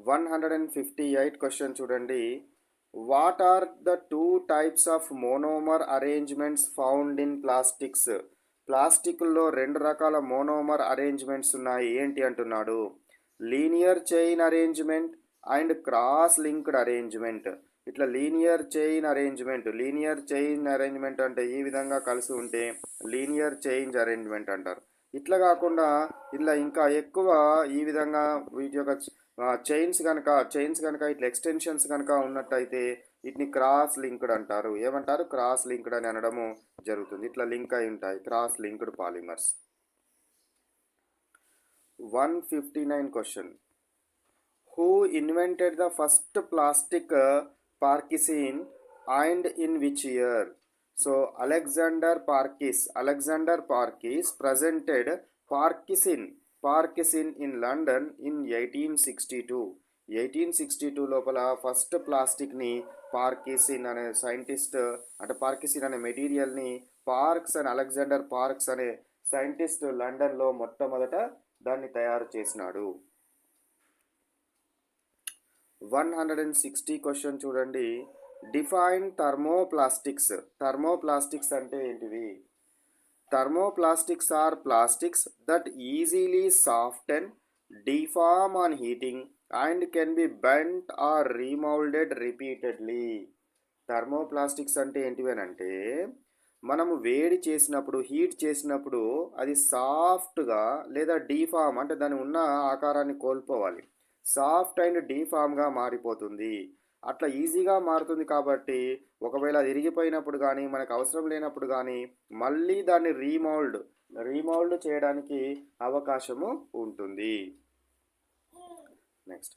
158 question చూడండి. What are the two types of monomer arrangements found in plastics? ప్లాస్టిక్లో రెండు రకాల మోనోమర్ అరేంజ్మెంట్స్ ఉన్నాయి, ఏంటి అంటున్నాడు. Linear chain arrangement and cross linked arrangement. ఇట్లా లీనియర్ చైన్ అరేంజ్మెంట్ అంటే ఈ విధంగా కలిసి ఉంటే లీనియర్ చైన్ అరేంజ్మెంట్ అంటారు. ఇట్లా కాకుండా ఇలా ఇంకా ఎక్కువ ఈ విధంగా వీటి యొక్క చైన్స్ కనుక ఇట్లా ఎక్స్టెన్షన్స్ కనుక ఉన్నట్టయితే వీటిని క్రాస్ లింక్డ్ అంటారు. ఏమంటారు? క్రాస్ లింక్డ్ అని అనడము జరుగుతుంది. ఇట్లా లింక్ అయి ఉంటాయి, cross linked polymers. 159 question. Who invented the first plastic Parkesine and in which year? So Alexander Parkes presented Parkesine in London in 1862. 1862 లోపల ఫస్ట్ ప్లాస్టిక్ని పార్కిసిన్ అనే సైంటిస్ట్, అంటే పార్కిసిన్ అనే మెటీరియల్ని అలెగ్జాండర్ పార్క్స్ అనే సైంటిస్ట్ లండన్లో మొట్టమొదట దాన్ని తయారు చేసినాడు. 160 క్వశ్చన్ చూడండి. డిఫైన్ థర్మోప్లాస్టిక్స్ అంటే ఏంటివి? Thermoplastics are plastics that easily soften, deform on heating and can be bent or remoulded repeatedly. Thermoplastics అంటే ఏంటివేనంటే మనము హీట్ చేసినప్పుడు అది సాఫ్ట్గా లేదా డీఫామ్ అంటే దాని ఉన్న ఆకారాన్ని కోల్పోవాలి, సాఫ్ట్ అండ్ డీఫామ్గా మారిపోతుంది. అట్లా ఈజీగా మారుతుంది కాబట్టి ఒకవేళ అది ఇరిగిపోయినప్పుడు కానీ మనకు అవసరం లేనప్పుడు కానీ మళ్ళీ దాన్ని రీమౌల్డ్ చేయడానికి అవకాశము ఉంటుంది. నెక్స్ట్